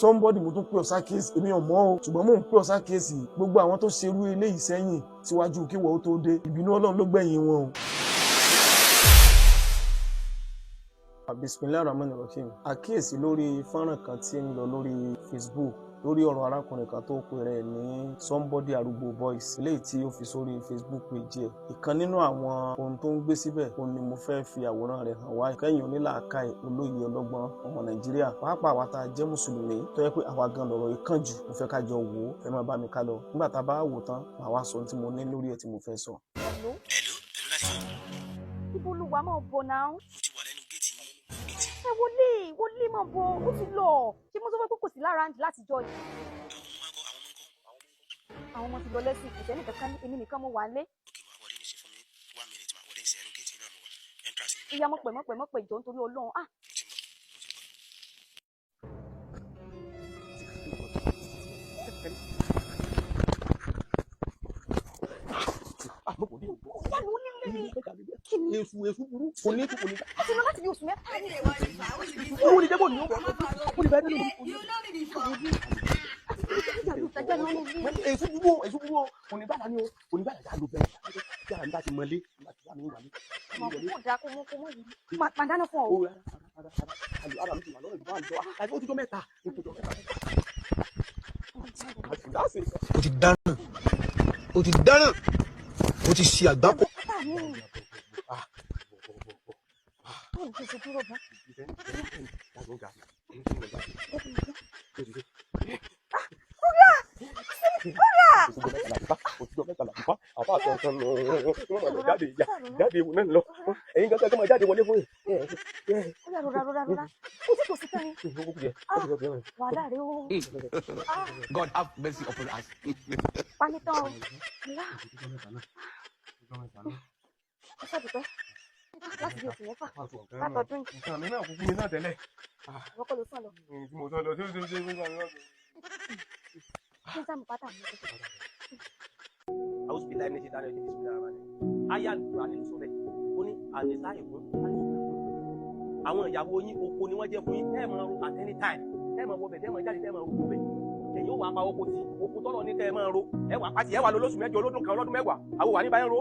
somebody mo tún pè ọ́ sákèésì èmi ò mọ̀ o ṣùgbọ́n mò ń pè ọ́ sákèésì gbogbo àwọn tó ṣerú eléyìí sẹ́yìn síwájú kí wọ́n tó dé ìbínú Ọlọ́run ló gbẹ̀yìn wọn o. Bismillahirrahmanirrahim. Àkíyèsí lórí fọ́nrán kan tí ń lọ lórí Facebook lórí ọ̀rọ̀ arákùnrin kan tó pè rẹ̀ ní somebody arúgbó boys eléyìí tí ó fi sórí Facebook page ẹ̀. Ìkan nínú àwọn ohun tó ń gbé síbẹ̀ òun ni mo fẹ́ fi àwòrán rẹ̀ hàn wá. Ìkẹyìn onílàákàyè olóye ọlọ́gbọ́n ọmọ Nàìjíríà pàápàá wa tá a jẹ́ mùsùlùmí tó yẹ pé àwa gan lọ̀rọ̀ ìkàn jù. Mo fẹ́ ká jọ wò ó ẹ máa bá mi ká lọ. Nígbà tá a bá wò tán màá wá sọ ohun tí mo ní lórí ẹ̀ tí mo fẹ́ sọ. Hello láti ibo ló wà máa bọ̀ náà. mo ti wà lẹ́nu géètì ní géètì. ẹ wọlé máa bọ̀ ó ti lọ ṣé mo sọ pé kò sí lára àǹtí láti jọ yìí. àwọn ọmọ ti lọ lẹ́sìn kò sẹ́ni kankan èmi nìkan mo wà ń lé. òkè wàá wọlé níṣẹ́ fún mi 1 minute máa wọlé sí ẹnu géètì náà mo wà entrance. ìyá mọ̀ pé jọ nítorí Ọlọ́run ah. Èṣù burú kò ní kò ní. a ti lọ láti bí oṣù mẹ́ta. Owó ni débò ní ó ní bẹ́ẹ̀ nínú. Èṣù burú kò ní bàbá ní o kò ní bàbá ló bẹ́ẹ̀ yàrá nígbà tí mọ̀lé nígbà tí wà ní ìwà ní. kò dáa kó mọ́ yìí máa dáná fún ọ. Ara mi ti wà lọ́rọ̀ ìdúrà àjọ àti ó ti jọ mẹ́ta. O ti dáná o ti ṣe àgbákò. God have mercy upon us. Panitão. Láti bí oṣù mẹ́fà látọdún yìí. Ìtàn mi náà kúkú mi náà tẹ́lẹ̀. Wọ́n kọ́ ló sàn lọ. Tí mo sọ lọ tí ó ṣe é Ṣé sáà mo pátá mi? àwọn òbí láì ní ṣe dáná ẹni bísí dára rẹ ayé àlùkò àlè sọ bẹ́ẹ̀ ó ní àlèsá ìfún àwọn ìyàwó yín oko ni wọ́n jẹ́ fún yín tẹ́ ẹ̀ máa ro at any time tẹ́ ẹ̀ máa wọ bẹ̀ tẹ́ ẹ̀ máa jáde tẹ́ ẹ̀ máa ro bẹ̀ ẹ̀yin ó wà pa oko tí oko tọ́lọ̀ ní tẹ́ ẹ̀ máa ro ẹ̀ wà pàtì ẹ̀ wà lọ lóṣù mẹ́jọ olódún kan ọlọ́dún mẹ́wàá àwọn wà ní báyìí ro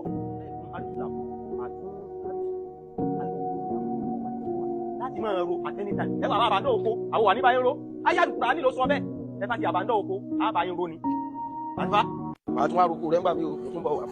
láti máa ro at any time ẹ̀ wà bá àbàdàn oko àwọn wà ní báyìí ro ayé àlùkò àlè ló sọ bẹ́ẹ̀ ẹ̀ bá ti àbàdàn oko àbáyín ro ni àlùfáà màá tún wá roko rẹ̀ ń gbà mí o tún bọ̀ wá.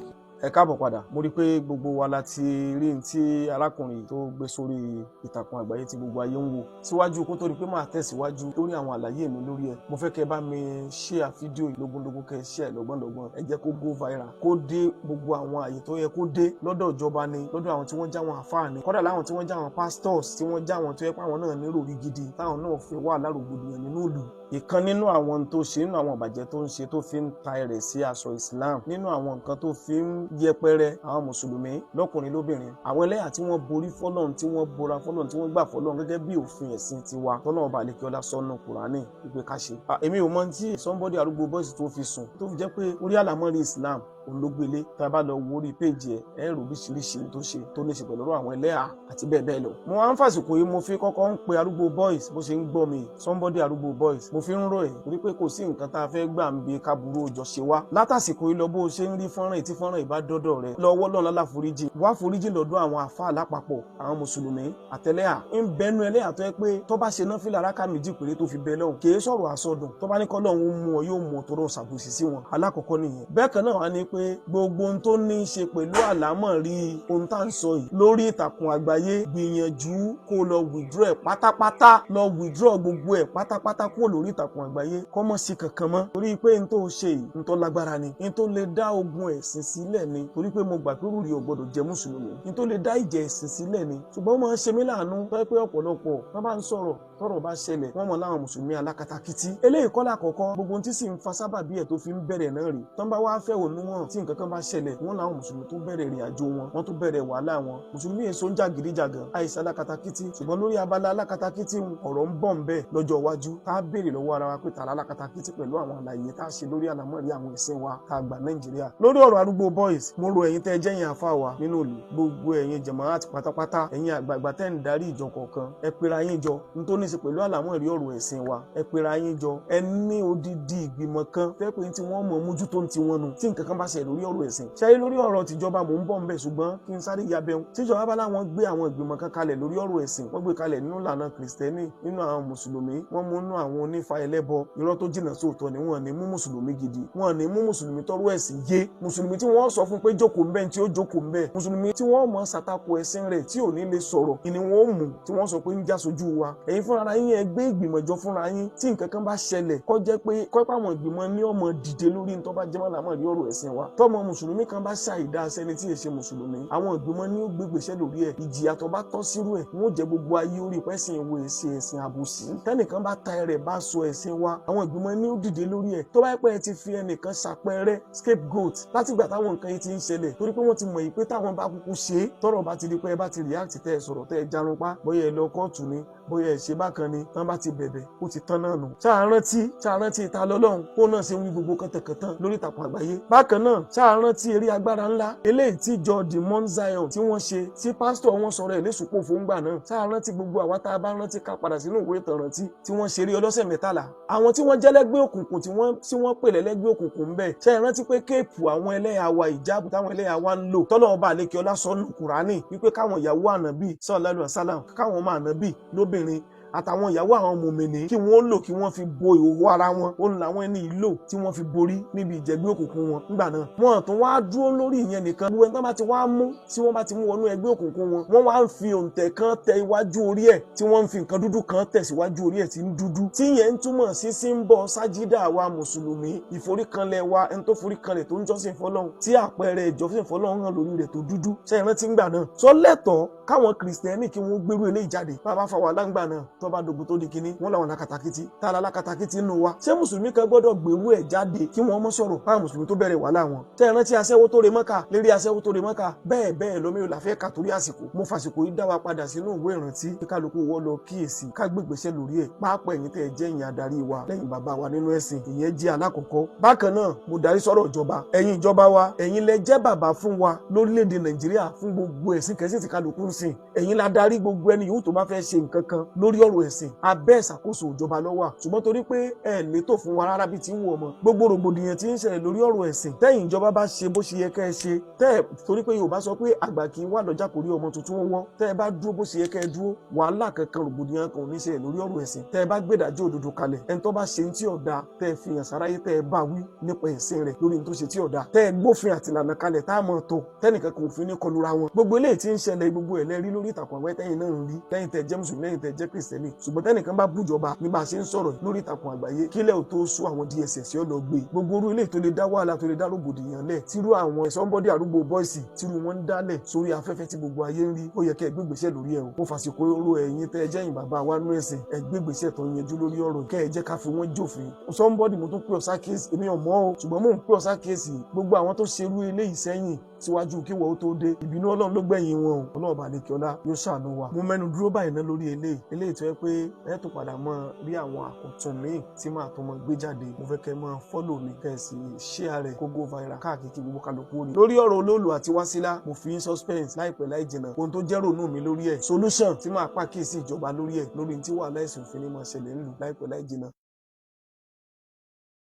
Ẹ káàbọ̀ padà mo rí i pé gbogbo wa láti rí ní tí arákùnrin tó gbé sórí ìtàkùn àgbáyé tí gbogbo ayé ń wò síwájú kó tó rí pé máa tẹ̀síwájú lórí àwọn àlàyé mi lórí ẹ̀ mo fẹ́ kẹ́ bá mi share fídíò lógúnlógún kẹ́ share lọ́gbọ̀nlọ́gbọ̀n ẹ jẹ́ kó go viral kó dé gbogbo àwọn àyè tó yẹ kó dé lọ́dọ̀ ìjọba ni lọ́dọ̀ àwọn tí wọ́n já wọn àfáà ni kódà láwọn tí wọ́n já wọn pastors tí wọ́n já wọn tó yẹ pé àwọn náà nírò rí gidi táwọn náà fi wà lárògbòdìyàn nínú ìlú. Ìkan nínú àwọn tó ṣe nínú àwọn ìbàjẹ́ tó ń ṣe tó fi ń ta ẹrẹ̀ sí aṣọ Islam nínú àwọn nǹkan tó fi ń yẹpẹrẹ àwọn mùsùlùmí lọ́kùnrin lóbìnrin àwọn ẹlẹ́yà tí wọ́n borí fọ́lọ́run tí wọ́n bora fọ́lọ́run tí wọ́n gbà fọ́lọ́run gẹ́gẹ́ bí òfin ẹ̀sìn tiwa tọ́lọ́run bá lékè ọlá sọ́nù Kùránì ìpè ká ṣe. Èmi ò mọ tí somebody arúgbó boys tó fi sùn tó fi jẹ́ pé orí àlámọ́rí Islam ológbélé tá a bá lọ wo orí péjì ẹ rò oríṣiríṣi tó ṣe tó ní ṣe pẹ̀lú àwọn ẹlẹ́yà àti bẹ́ẹ̀ bẹ́ẹ̀ lọ. Mo wá ń fàsìkò yìí mo fi kọ́kọ́ ń pe arúgbó boys bó ṣe ń gbọ́ mi somebody arúgbó boys mo fi ń rò ẹ̀ torí pé kò sí nǹkan tá a fẹ́ gbà ń bi kábúrú òjò ṣe wá. Látàsìkò yìí lọ bó ṣe ń rí fọ́nrán tí fọ́nrán ìbá dọ́dọ̀ rẹ lọ́wọ́ lọ́nà láforíjì wá foríjì lọ́dọ̀ àwọn àfáà lápapọ̀ àwọn mùsùlùmí àtẹlẹ́yà ń bẹnu ẹlẹ́yà tó yẹ pé tó bá ṣe náfìlà rákà méjì péré tó fi bẹ lọ́hùn kì í sọ̀rọ̀ àsọdùn tó bá ní kọ́ lọ́hùn ó mú ọ yóò mú ọ tó rọ̀ ṣàbòsí sí wọn alákọ̀ọ́kọ́ nìyẹn. Bẹ́ẹ̀ kan náà wá ní pé gbogbo ohun tó ní í ṣe pẹ̀lú àlámọ̀rí ohun tá à ń sọ yìí lórí ìtàkùn àgbáyé gbìyànjú kó lọ withdraw ẹ̀ pátápátá lọ withdraw gbogbo ẹ̀ pátápátá kúrò lórí ìtàkùn àgbáyé kọ́mọ̀ sí kankan mọ́ torí pé n tó ṣe yìí n tó lágbára ni n tó lè dá ogun ẹ̀sìn sílẹ̀ ni torí pé mo gbà pé rúurì ò gbọdọ̀ jẹ́ mùsùlùmí n tó lè dá ìjẹ́ ẹ̀sìn sílẹ̀ ni ṣùgbọ́n ó máa ń ṣe mí láàánú tó yẹ pé ọ̀pọ̀lọpọ̀ wọ́n bá ń sọ̀rọ̀ tọ́rọ̀ bá ṣẹlẹ̀ wọ́n mọ̀ láwọn mùsùlùmí alákatakítí eléyìí kọ́ lákọ̀ọ́kọ́ gbogbo tí sì ń fa sábàbí ẹ̀ tó fi ń bẹ̀rẹ̀ náà rè tán bá wá fẹ́ ònú wọn náà tí nǹkan kan bá ṣẹlẹ̀ wọ́n làwọn mùsùlùmí tó bẹ̀rẹ̀ ìrìn àjò wọn wọ́n tó bẹ̀rẹ̀ wàhálà wọn mùsùlùmí èso ń jà gidijagan àìsàn alákatakítí ṣùgbọ́n lórí abala alákatakítí ọ̀rọ̀ ń bọ̀ ń bẹ̀ lọ́jọ́ iwájú tá a béèrè lọ́wọ́ ara wa pé tààrà alákatakítí pẹ̀lú àwọn àlàyé tá a ṣe lórí àlámọ̀rí àwọn ẹ̀sìn wa tá a gbà Nàìjíríà lórí ọ̀rọ̀ arúgbó boys mo rò ẹ̀yin tẹ́ ẹ jẹ́yìn àfa wa nínú ìlú gbogbo ẹ̀yin jàmáàt pátápátá ẹ̀yin àgbààgbà tẹ́ ń darí ìjọ kọ̀ọ̀kan ẹ pera yín jọ n tó ní í ṣe pẹ̀lú àlámọ̀rí ọ̀rọ̀ ẹ̀sìn wa ẹ pera yín jọ ẹ ní odidi ìgbìmọ̀ kan fẹ́ pé tí wọ́n mọ̀ mójútó ti wọn nù tí nǹkan kan bá ṣẹlẹ̀ lórí ọ̀rọ̀ ẹ̀sìn ṣáyé lórí ọ̀rọ̀ tìjọba mò ń bọ̀ ńbẹ̀ ṣùgbọ́n kí n sáré yabẹ́ wọn tíjọba bá láwọn gbé àwọn ìgbìmọ̀ kan kalẹ̀ lórí ọ̀rọ̀ ẹ̀sìn wọ́n gbé kalẹ̀ nínú ìlànà kìrìsìtẹ́nì nínú àwọn mùsùlùmí wọ́n mú nínú àwọn onífà ẹlẹ́bọ irọ́ tó jìnnà sóòótọ́ ni wọ́n ní mú mùsùlùmí gidi wọ́n ní mú mùsùlùmí tọ́rọ̀ ẹ̀sìn yé mùsùlùmí tí wọ́n sọ fún pé jókòó ńbẹ̀ tí ó jókòó ńbẹ̀ mùsùlùmí tí wọ́n mọ̀ ṣàtakò ẹ̀sìn rẹ̀ tí ò ní lè sọ̀rọ̀ ìní wọn ó mú tí wọ́n sọ pé ń já sojú wa ẹ̀yin fúnra yín ẹ gbé ìgbìmọ̀ jọ fúnra yín tí nǹkan kan bá ṣẹlẹ̀ kó jẹ́ pé kọ́ àwọn ìgbìmọ̀ ní ọmọ dìde lórí ní tó bá jẹ́ mọ́làmọ́ rí ọ̀rọ̀ ẹ̀sìn wa tọ́mọ mùsùlùmí kan bá ṣàìdá sẹ́ni tí èṣe mùsùlùmí àwọn ìgbìmọ̀ ní ó gbégbèsè lórí ẹ̀ ìjìyà tó bá tọ́ sírú ẹ̀ wọ́n jẹ́ gbogbo ayé orí pẹ́sìn ìwé èsì ẹ̀sìn àbòsí tẹ́nìkan bá ta ẹrẹ̀ bá sọ ẹ̀sìn wa àwọn ìgbìmọ̀ ní ó dìde lórí ẹ̀ tó bá yẹ pé ẹ ti fi ẹnìkan ṣàpẹẹrẹ scapegoat látìgbà táwọn nǹkan yìí ti ń ṣẹlẹ̀ torí pé wọ́n ti mọ̀ yìí pé táwọn bá kúkú ṣe é tọ́rọ̀ bá ti di pé ẹ bá ti react tẹ́ ẹ sọ̀rọ̀ tẹ́ ẹ jarunpá bóyá ẹ lọ kóòtù ni bóyá ẹ ṣe bákan ni tán bá ti bẹ̀bẹ̀ ó ti tán náà nù. ṣáàrántí ta lọ́lọ́run kó náà ṣe ń wí gbogbo kàntàkàntàn lórí ìtàkùn àgbáyé. bákan náà ṣáàrántí eré agbára ńlá eléyìí tí ìjọ the Mount Zion tí wọ́n ṣe tí pásítọ̀ wọn sọ̀rọ̀ ẹ̀ lẹ́sùpọ̀ fóńgbà náà. ṣáàrántí gbogbo àwa tá a bá rántí ká padà sínú ìwé ìtàn rántí tí wọ́n ṣeré ọlọ́sẹ̀ 13. àwọn tí wọ́n jẹ́ lẹ́gbẹ́ òkùnkùn tí wọ́n pè lẹ́gbẹ́ òkùnkùn ńbẹ̀. ṣáàrántí pé kéèpù àwọn ẹlẹ́yà wa ìjáàbù táwọn ẹlẹ́yà wa ń lò tọ́lọ́run bá àlékè ọlá sọ́nù Kùránì wípé káwọn ìyàwó ànábì sallallahu alaihi wasallam káwọn ọmọ ànábì lóbìnrin àtàwọn ìyàwó àwọn mòmìnì kí wọ́n lò kí wọ́n fi bo ìhòòhò ara wọn ó ń làwọn ẹni ìlò tí wọ́n fi borí níbi ìjẹgbẹ́ òkùnkùn wọn nígbà náà wọ́n tún wá dúró lórí ìyẹn nìkan gbogbo ẹni tó bá ti wá mú tí wọ́n bá ti mú wọnú ẹgbẹ́ òkùnkùn wọn wọ́n wá ń fi òǹtẹ̀ kan tẹ iwájú orí ẹ̀ tí wọ́n ń fi nǹkan dúdú kan tẹ̀ síwájú orí ẹ̀ tí ń dúdú tí yẹn ń túmọ̀ sí símbọ̀ sájídà wa mùsùlùmí ìforíkanlẹ̀ wa ẹni tó foríkanlẹ̀ tó ń jọ́sìn fọlọ́run tí àpẹẹrẹ ìjọsìn fọlọ́run hàn lórí rẹ̀ tó dúdú ṣe ìrántí ńgbà náà sọ lẹ́tọ̀ọ́ káwọn kìrìsìtẹ́nì kí wọ́n gbérú eléyìí jáde bá bá fa wàhálà ńgbà náà tó bá dogun tó di kíní wọ́n làwọn alákatakítí tá a alákatakítí nù wa ṣé mùsùlùmí kan gbọ́dọ̀ gbèrú ẹ̀ jáde kí wọ́n mọ́ sọ̀rọ̀ báwọn mùsùlùmí tó bẹ̀rẹ̀ wàhálà wọn ṣe ìrántí aṣẹ́wó tó re mọ́kà lérí aṣẹ́wó tó re mọ́kà bẹ́ẹ̀ bẹ́ẹ̀ lómi ò láfẹ́ kà torí àsìkò mo fàsìkò yìí dá wa padà sínú ìwé ìrántí kí kálukú wọ́ lọ kíyèsí ká gbégbèsè lórí ẹ̀ pápá ẹ̀yin tẹ́ ẹ jẹ́ ìyìn adarí wa lẹ́yìn bàbá wa nínú ẹ̀sìn ìyẹn jẹ́ alákọ̀ọ́kọ́ bákan náà mo darí sọ̀rọ̀ ìjọba ẹ̀yin ìjọba wa ẹ̀yin lẹ jẹ́ bàbá fún wa lórílẹ̀‐èdè Nàìjíríà fún gbogbo ẹ̀sìn kẹsìn tí kálukú ń sìn ẹ̀yin la darí gbogbo ẹni yòówù tó bá fẹ́ ṣe nǹkan kan lórí ọ̀rọ̀ ẹ̀sìn abẹ́ ìṣàkóso ìjọba lọ́wọ́ ṣùgbọ́n torí pé ẹ létò fún wa rárá bí ti ń wù ọmọ gbogbo rògbòdìyàn tí ń ṣẹlẹ̀ lórí ọ̀rọ̀ ẹ̀sìn tẹ́yìn ìjọba bá ṣe bó ṣe yẹ kẹ́ ẹ ṣe tẹ́ torí pé Yorùbá sọ pé àgbà kì í wà lọ́jà kò rí ọmọ tuntun wọ́n tẹ́ ẹ bá dúró bó ṣe yẹ kẹ́ ẹ dúró wàhálà kankan rògbòdìyàn kan ò ní ṣẹlẹ̀ lórí ọ̀rọ̀ ẹ̀sìn tẹ́ ẹ bá gbèdájọ́ òdodo kalẹ̀ ẹni tó bá ṣe ń tí ọ̀dà tẹ́ ẹ fi hàn sáráyé tẹ́ ẹ bá wí nípa ẹ̀sìn rẹ̀ lórí ní tó ṣe tí ọ̀dà tẹ́ ẹ gbófin àtìlànà kalẹ̀ tá a mọ̀ tó tẹ́nìkan kò fi ní kọlura wọn gbogbo eléyìí tí ń ṣẹlẹ̀ gbogbo ẹ̀ lẹ́rí lórí ìtàkùn àgbáyé tẹ́yìn náà ń rí lẹ́yìn tẹ́ jẹ́ mùsùlùmí lẹ́yìn tẹ́ jẹ́ kìrìsìtẹ́nì ṣùgbọ́n tẹ́nìkan bá bújọba ní bá a ṣe ń sọ̀rọ̀ lórí ìtàkùn àgbáyé kílẹ̀ ò tó sún àwọn DSS yóò lọ gbé gbogbo orú eléyìí tó lè dá wàhálà tó lè dá rògbòdìyàn lẹ̀ tírú àwọn somebody arúgbó bọ́ìsì tírú wọn ń dálẹ̀ sórí afẹ́fẹ́ tí gbogbo ayé ń rí ó yẹ kẹ́ ẹ gbégbèsè lórí ẹ̀ o mo fàsìkò oró ẹ̀yin tẹ́ ẹ jẹ́ ìbàbá wa nú ẹ̀sìn ẹ gbégbèsè tó yanjú lórí ọ̀rọ̀ kẹ́ ẹ jẹ́ ká fi wọ́n jófin somebody mo tún pè ọ́ sákèsì èmi ò mọ̀ o ṣùgbọ́n mò ń pè ọ́ sákèsì gbogbo àwọn tó ṣerú eléyìí sẹ́yìn síwájú kí wọ́n tó dé ìbínú Ọlọ́run ló gbẹ̀yìn wọn o Ọlọ́run bá lékè ọlá yóò ṣàánú wa mo mẹ́nu dúró báyìí ná lórí eléyìí tó yẹ pé ẹ tó padà mọ́ rí àwọn àkọ́tún míì tí máa tó mọ́ gbé jáde mo fẹ́ kẹ́ mọ́ fọ́lò mi kẹ́ sì share rẹ̀ kó go viral káàkiri gbogbo kálukú rí lórí ọ̀rọ̀ Olóòlù àti Wásílà mo fi suspense láìpẹ́ láì jìnnà ohun tó jẹ́ rònú mi lórí ẹ̀ solution tí máa pàkíyèsí ìjọba lórí ẹ̀ lórí tí wàhálà ẹ̀sìn òfin ní máa ṣẹlẹ̀ ńlù láìpẹ́ láì jìnnà